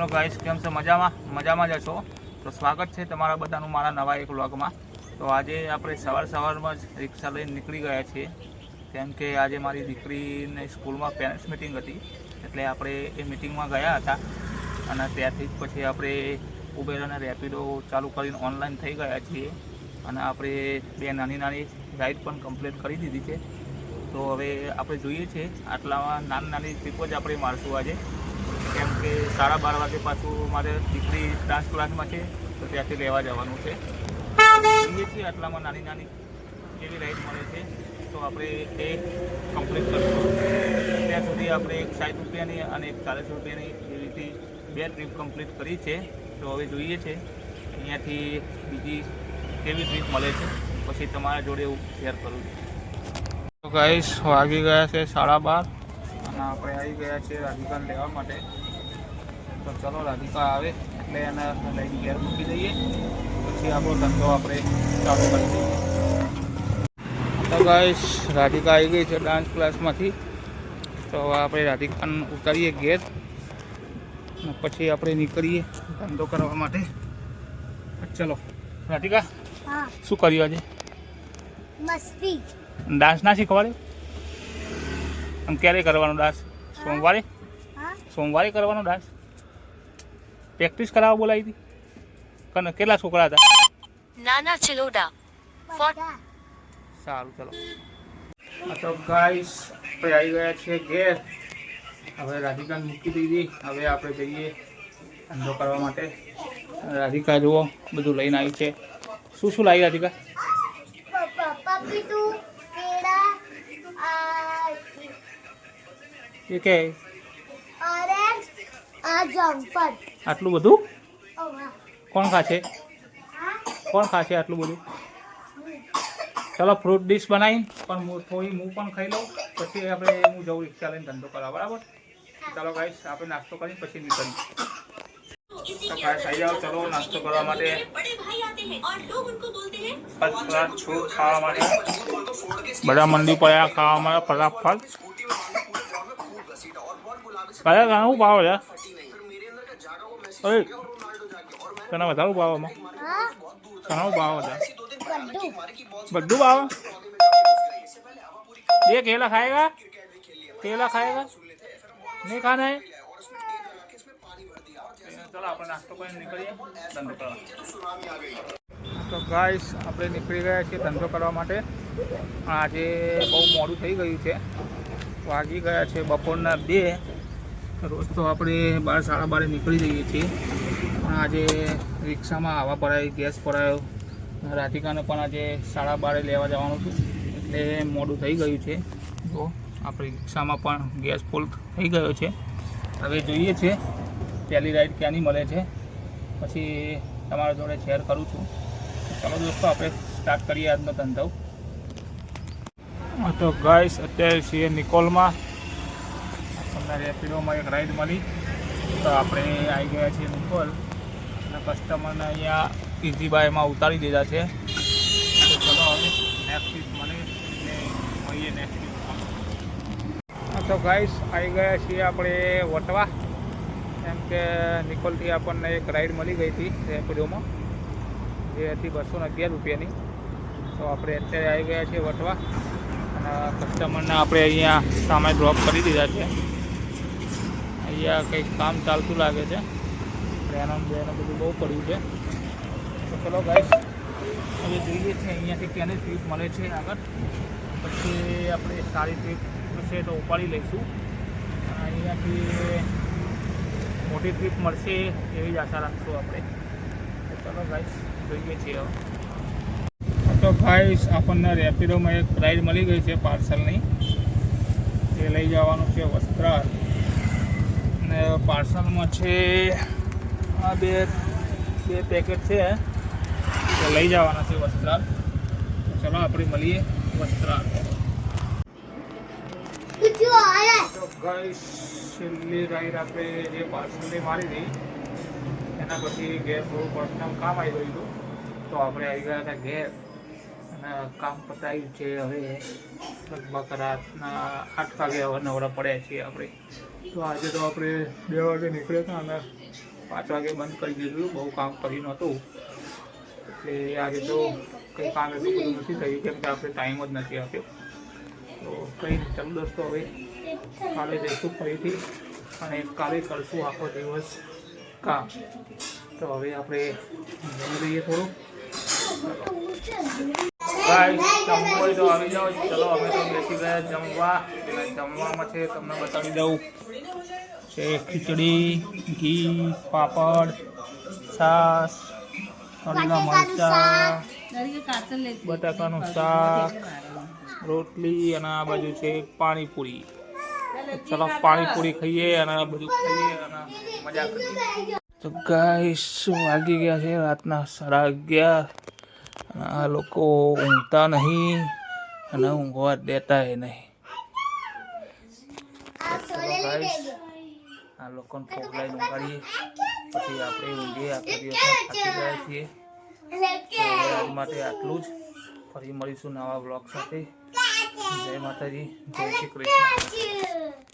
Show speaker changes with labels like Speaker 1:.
Speaker 1: Hello guys, કેમ છો? મજામાં જ છો? તો સ્વાગત છે તમારા બધાનું મારા નવા એક વ્લોગમાં. તો આજે આપણે સવારમાં જ રિક્ષા લઈને નીકળી ગયા છીએ, કેમ કે આજે મારી દીકરીને સ્કૂલમાં પેરેન્ટ્સ મિટિંગ હતી, એટલે આપણે એ મિટિંગમાં ગયા હતા અને ત્યાંથી જ પછી આપણે ઉબેર અને રેપિડો ચાલુ કરીને ઓનલાઈન થઈ ગયા છીએ અને આપણે બે નાની રાઈડ પણ કમ્પ્લીટ કરી દીધી છે. તો હવે આપણે જોઈએ છીએ આટલામાં નાની ટ્રીપો જ આપણે મારશું આજે, કેમ કે 12:30 વાગે પાછું મારે દીકરી ડાન્સ ક્લાસમાં છે, તો ત્યાંથી લેવા જવાનું છે. જોઈએ છીએ આટલામાં નાની કેવી રાઈડ મળે છે, તો આપણે એ કમ્પ્લીટ કરીશું. ત્યાં સુધી આપણે એક 60 રૂપિયાની અને એક 40 રૂપિયાની એવી રીતે બે ટ્રીપ કમ્પ્લીટ કરી છે. તો હવે જોઈએ છે અહીંયાથી બીજી કેવી ટ્રીપ મળે છે, પછી તમારા જોડે હું શેર કરું છું. તો ગાઈસ, વાગી ગયા છે 12:30 અને આપણે આવી ગયા છીએ રાધિકાને લેવા માટે. તો ચલો, રાધિકા આવે એટલે એને લઈને ઘેર મૂકી દઈએ, પછી આપણો ધંધો આપણે ચાલુ કરી દઈએ. તો ગાઈસ, રાધિકા આવી ગઈ છે ડાન્સ ક્લાસમાંથી. તો આપણે રાધિકાને ઉતારીએ ઘેર અને પછી આપણે નીકળીએ ધંધો કરવા માટે. ચલો રાધિકા, શું કર્યું આજે?
Speaker 2: મસ્તી.
Speaker 1: ડાન્સ ના શીખવાડ્યો? આમ ક્યારે કરવાનો ડાન્સ? સોમવારે કરવાનો ડાન્સ? પ્રેક્ટિસ કરાવવા બોલાવી હતી? કેટલા છોકરા હતા?
Speaker 3: નાના ચિલોડા.
Speaker 1: સારું, ચલો. તો ગાઈસ, આપણે આવી ગયા છીએ ઘેર. હવે રાધિકાને મૂકી દીધી, હવે આપણે જઈએ ધંધો કરવા માટે. રાધિકા જુઓ બધું લઈને આવી છે. શું લાવી રાધિકા? એ કે આટલું બધું કોણ ખાશે આટલું બધું? ચલો, ફ્રૂટ ડીશ બનાવીને પણ થોડી હું પણ ખાઈ લઉં, પછી આપણે હું જઉં રિક્ષા લઈને ધંધો કરવા. બરાબર? ચાલો ગાઈસ, આપણે નાસ્તો કરી પછી નીકળીએ. તો ગાઈસ, આવી જાઓ, ચલો નાસ્તો કરવા માટે. ફ્રૂટ ખાવા માટે બધા મંડી પડ્યા ખાવા માટે ફટાફટ. કયા ઘણું ભાવ છે? તને વધારું ભાવ? આમાં ઘણું ભાવ હતા. બધું ભાવ? ये केला खाएगा नहीं खाना है? चलो આપણે નાસ્તો કરીને નીકળીએ ધંધો કરવા. તો ગાઈસ, આપણે નીકળી ગયા છીએ ધંધો કરવા માટે. આજે બહુ મોડું થઈ ગયું છે, વાગી ગયા છે બપોરના 2. રોજ તો આપણે 12-12:30 નીકળી જઈએ છીએ, પણ આજે રિક્ષામાં હવા ભરાઈ, ગેસ ભરાયો. રાધિકાને પણ આજે 12:30 લેવા જવાનું હતું, એટલે મોડું થઈ ગયું છે. તો આપણી રિક્ષામાં પણ ગેસ ફૂલ થઈ ગયો છે. હવે જોઈએ છે પહેલી રાઈડ ક્યાંની મળે છે, પછી તમારા જોડે શેર કરું છું. ચાલો દોસ્તો, આપણે સ્ટાર્ટ કરીએ આજનો ધંધો. તો ગાઈસ, અત્યારે છીએ નિકોલમાં. આપણને રેપિડોમાં એક રાઈડ મળી, તો આપણે આવી ગયા છીએ નિકોલ અને કસ્ટમરને અહીંયા ઇઝી બાયમાં ઉતારી દીધા છે. તો ચલો હવે નેક્સ્ટ વીક મળે એટલે મળીએ નેક્સ્ટ વીકમાં. તો ગાઈસ, આવી ગયા છીએ આપણે વટવા, કેમ કે નિકોલથી આપણને એક રાઈડ મળી ગઈ હતી રેપિડોમાં, જે હતી 211 રૂપિયાની. તો આપણે અત્યારે આવી ગયા છીએ વટવા અને કસ્ટમરને આપણે અહીંયા સામે ડ્રોપ કરી દીધા છે. અહીંયા કંઈક કામ ચાલતું લાગે છે, એનું બધું બહુ પડ્યું છે. તો ચલો ગાઈસ, હવે જોઈએ છીએ અહીંયાથી ક્યાંની ટ્રીપ મળે છે આગળ, પછી આપણે સારી ટ્રીપ હશે તો ઉપાડી લઈશું. અહીંયાથી મોટી ટ્રીપ મળશે એવી જ આશા રાખશું આપણે. તો ચલો ગાઈસ, જોઈએ છીએ હવે. તો ગાઈસ, આપણને રેપિડોમાં એક રાઈડ મળી ગઈ છે પાર્સલની. એ લઈ જવાનું છે વસ્ત્રાલ, અને પાર્સલમાં છે આ બે પેકેટ છે, એ લઈ જવાના છે વસ્ત્રાલ. તો ચલો આપણે મળીએ વસ્ત્રાલ. તો ગાઈસ, છેલ્લી રાઈડ આપણે જે પાર્સલની મારી હતી એના પછી ઘેર થોડું પર્સનલ કામ આવી ગયું હતું, તો આપણે આવી ગયા હતા ઘેર અને કામ પતાવ્યું છે. હવે લગભગ રાતના 8 વાગે હવે નવરા પડ્યા છીએ આપણે. તો આજે તો આપણે 2 વાગે નીકળ્યા હતા અને 5 વાગે બંધ કરી દીધું, બહુ કામ કર્યું નહોતું એટલે આજે તો કંઈ કામ એટલું બધું નથી થયું કેમ કે આપણે ટાઈમ જ નથી આપ્યો. તો કંઈ નહીં, ચાલો દોસ્તો હવે કાલે જઈશું ફરીથી અને કાલે કરશું આખો દિવસ કામ. તો હવે આપણે જમી લઈએ થોડું. ગાઈસ જમવું હોય તો આવી જાઓ. ચલો અમે તો બેસી ગયા જમવા. અને જમવામાં છે તમને બતાવી દઉં છે ખીચડી, ઘી, પાપડ, છાશ, લીલા મરચાં, બટાકાનું શાક, રોટલી અને આ બાજુ છે પાણીપુરી. ચલો પાણીપુરી ખાઈએ અને આ બધું ખાઈએ અને મજા કરીએ. તો ગાઈસ વાગી ગયા છે રાતના 11:30 અને આ લોકો ઊંઘતા નહીં અને ઊંઘવા દેતા નહીં. ચલો ગાઈસ આ લોકોને ફોકલાઈને ઊંઘાડીએ પછી આપણે ઊંઘીએ. આખા દિવસમાં થાકી ગયા છીએ. તો આજ માટે આટલું જ. ફરી મળીશું નવા બ્લોગ સાથે. જય માતાજી, જય શ્રી કૃષ્ણ.